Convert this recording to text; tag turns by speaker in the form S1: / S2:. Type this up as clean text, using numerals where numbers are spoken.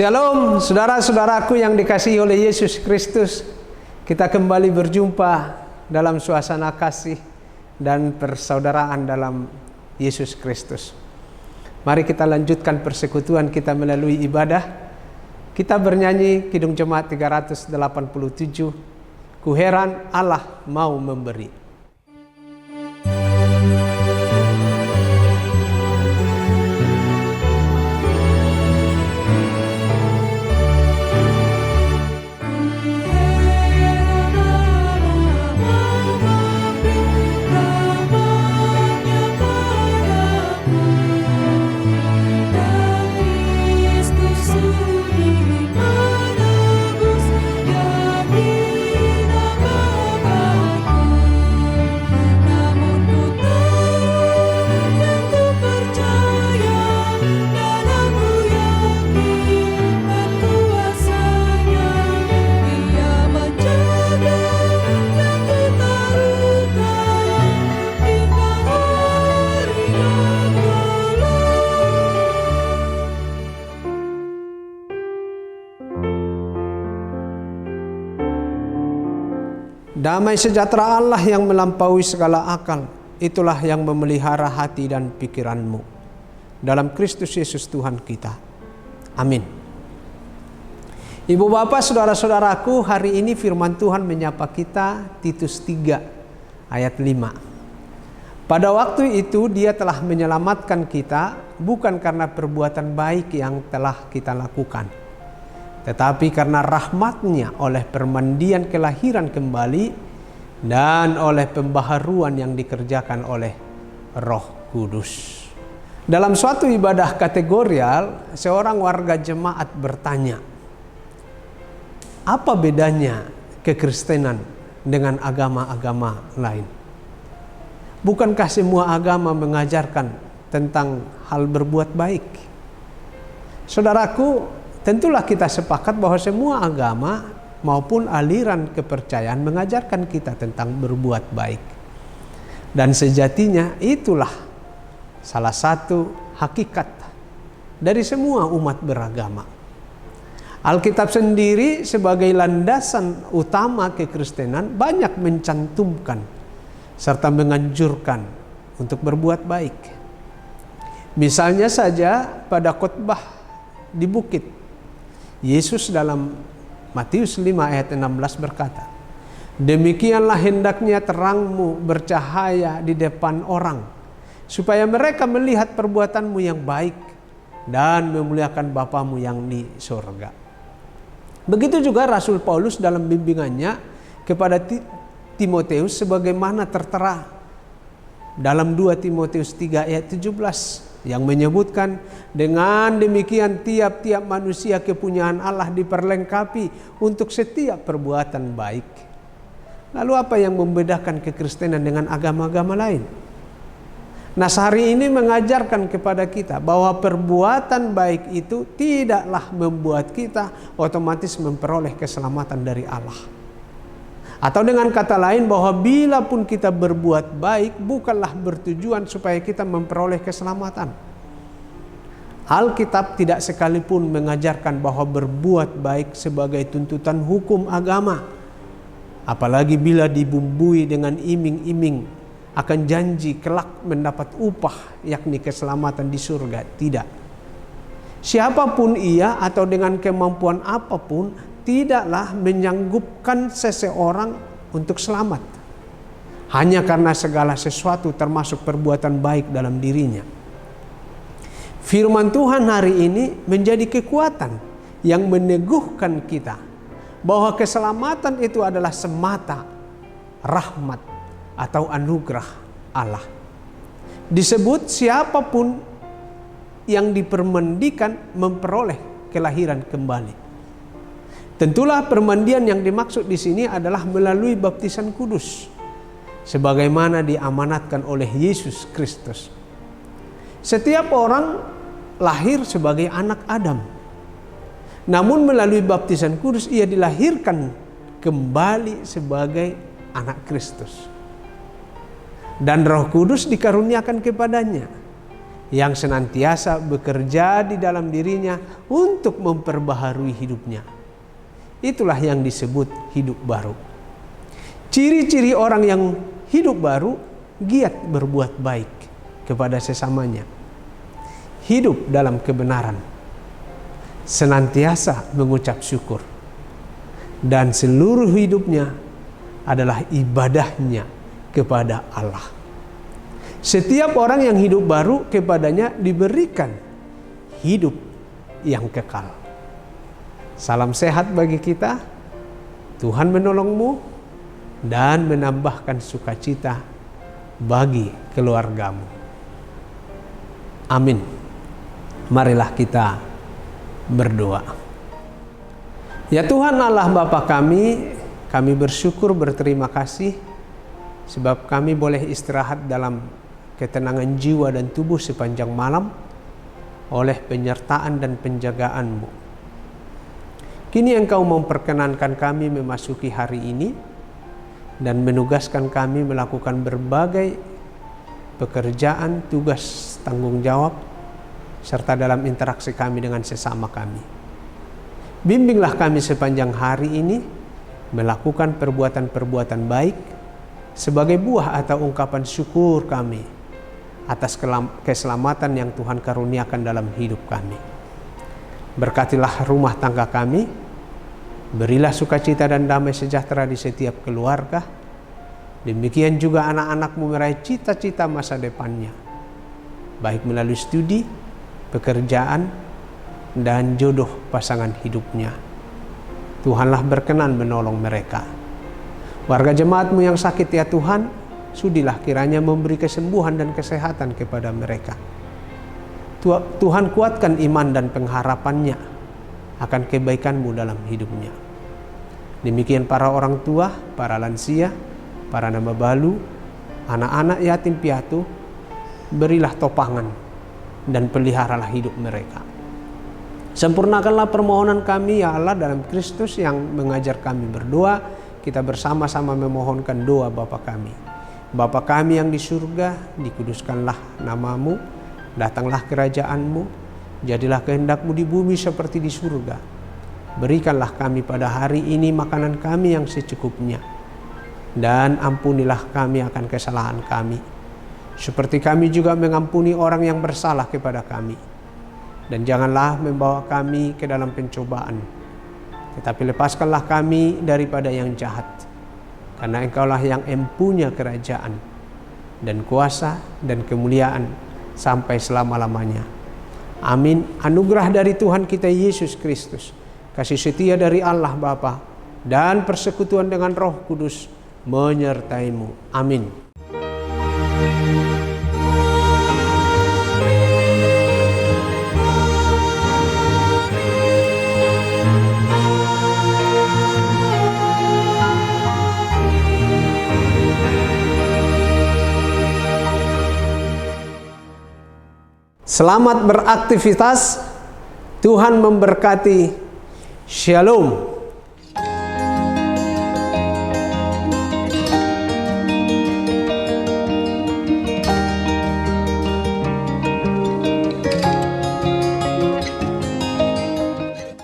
S1: Shalom saudara-saudaraku yang dikasihi oleh Yesus Kristus. Kita kembali berjumpa dalam suasana kasih dan persaudaraan dalam Yesus Kristus. Mari kita lanjutkan persekutuan kita melalui ibadah. Kita bernyanyi Kidung Jemaat 387, Ku heran Allah mau memberi. Damai sejahtera Allah yang melampaui segala akal, itulah yang memelihara hati dan pikiranmu. Dalam Kristus Yesus Tuhan kita. Amin. Ibu bapak, saudara-saudaraku, hari ini firman Tuhan menyapa kita, Titus 3 ayat 5. Pada waktu itu dia telah menyelamatkan kita, bukan karena perbuatan baik yang telah kita lakukan, tetapi karena rahmat-Nya oleh permandian kelahiran kembali dan oleh pembaharuan yang dikerjakan oleh Roh Kudus. Dalam suatu ibadah kategorial, seorang warga jemaat bertanya, apa bedanya kekristenan dengan agama-agama lain? Bukankah semua agama mengajarkan tentang hal berbuat baik? Saudaraku, tentulah kita sepakat bahwa semua agama maupun aliran kepercayaan mengajarkan kita tentang berbuat baik. Dan sejatinya itulah salah satu hakikat dari semua umat beragama. Alkitab sendiri sebagai landasan utama kekristenan banyak mencantumkan serta menganjurkan untuk berbuat baik. Misalnya saja pada khotbah di bukit, Yesus dalam Matius 5 ayat 16 berkata, demikianlah hendaknya terangmu bercahaya di depan orang, supaya mereka melihat perbuatanmu yang baik dan memuliakan Bapamu yang di surga. Begitu juga Rasul Paulus dalam bimbingannya kepada Timoteus sebagaimana tertera dalam 2 Timoteus 3 ayat 17 yang menyebutkan, dengan demikian tiap-tiap manusia kepunyaan Allah diperlengkapi untuk setiap perbuatan baik. Lalu apa yang membedakan kekristenan dengan agama-agama lain? Nas hari ini mengajarkan kepada kita bahwa perbuatan baik itu tidaklah membuat kita otomatis memperoleh keselamatan dari Allah. Atau dengan kata lain, bahwa bila pun kita berbuat baik bukanlah bertujuan supaya kita memperoleh keselamatan. Alkitab tidak sekalipun mengajarkan bahwa berbuat baik sebagai tuntutan hukum agama, apalagi bila dibumbui dengan iming-iming akan janji kelak mendapat upah, yakni keselamatan di surga. Tidak. Siapapun ia atau dengan kemampuan apapun tidaklah menyanggupkan seseorang untuk selamat hanya karena segala sesuatu termasuk perbuatan baik dalam dirinya. Firman Tuhan hari ini menjadi kekuatan yang meneguhkan kita bahwa keselamatan itu adalah semata rahmat atau anugerah Allah. Disebut siapapun yang dipermandikan memperoleh kelahiran kembali. Tentulah permandian yang dimaksud di sini adalah melalui baptisan kudus, sebagaimana diamanatkan oleh Yesus Kristus. Setiap orang lahir sebagai anak Adam, namun melalui baptisan kudus ia dilahirkan kembali sebagai anak Kristus. Dan Roh Kudus dikaruniakan kepadanya. yang senantiasa bekerja di dalam dirinya untuk memperbaharui hidupnya. Itulah yang disebut hidup baru. Ciri-ciri orang yang hidup baru, giat berbuat baik kepada sesamanya, hidup dalam kebenaran, senantiasa mengucap syukur, dan seluruh hidupnya adalah ibadahnya kepada Allah. Setiap orang yang hidup baru, kepadanya diberikan hidup yang kekal. Salam sehat bagi kita. Tuhan menolongmu dan menambahkan sukacita bagi keluargamu. Amin. Marilah kita berdoa. Ya Tuhan Allah Bapa kami bersyukur, berterima kasih sebab kami boleh istirahat dalam ketenangan jiwa dan tubuh sepanjang malam oleh penyertaan dan penjagaan-Mu. Kini Engkau memperkenankan kami memasuki hari ini dan menugaskan kami melakukan berbagai pekerjaan, tugas, tanggung jawab, serta dalam interaksi kami dengan sesama kami. Bimbinglah kami sepanjang hari ini melakukan perbuatan-perbuatan baik sebagai buah atau ungkapan syukur kami atas keselamatan yang Tuhan karuniakan dalam hidup kami. Berkatilah rumah tangga kami, berilah sukacita dan damai sejahtera di setiap keluarga. Demikian juga anak-anak-Mu meraih cita-cita masa depannya, baik melalui studi, pekerjaan, dan jodoh pasangan hidupnya. Tuhanlah berkenan menolong mereka. Warga jemaat-Mu yang sakit ya Tuhan, sudilah kiranya memberi kesembuhan dan kesehatan kepada mereka. Tuhan kuatkan iman dan pengharapannya akan kebaikan-Mu dalam hidupnya. Demikian para orang tua, para lansia, para nama balu, anak-anak yatim piatu, berilah topangan dan peliharalah hidup mereka. Sempurnakanlah permohonan kami ya Allah dalam Kristus yang mengajar kami berdoa. Kita bersama-sama memohonkan doa Bapa kami. Bapa kami yang di surga, dikuduskanlah nama-Mu, datanglah kerajaan-Mu, jadilah kehendak-Mu di bumi seperti di surga. Berikanlah kami pada hari ini makanan kami yang secukupnya, dan ampunilah kami akan kesalahan kami, seperti kami juga mengampuni orang yang bersalah kepada kami. Dan janganlah membawa kami ke dalam pencobaan, tetapi lepaskanlah kami daripada yang jahat. Karena Engkaulah yang empunya kerajaan dan kuasa dan kemuliaan sampai selama-lamanya. Amin. Anugerah dari Tuhan kita Yesus Kristus, kasih setia dari Allah Bapa, dan persekutuan dengan Roh Kudus menyertai-Mu. Amin. Selamat beraktivitas. Tuhan memberkati. Shalom.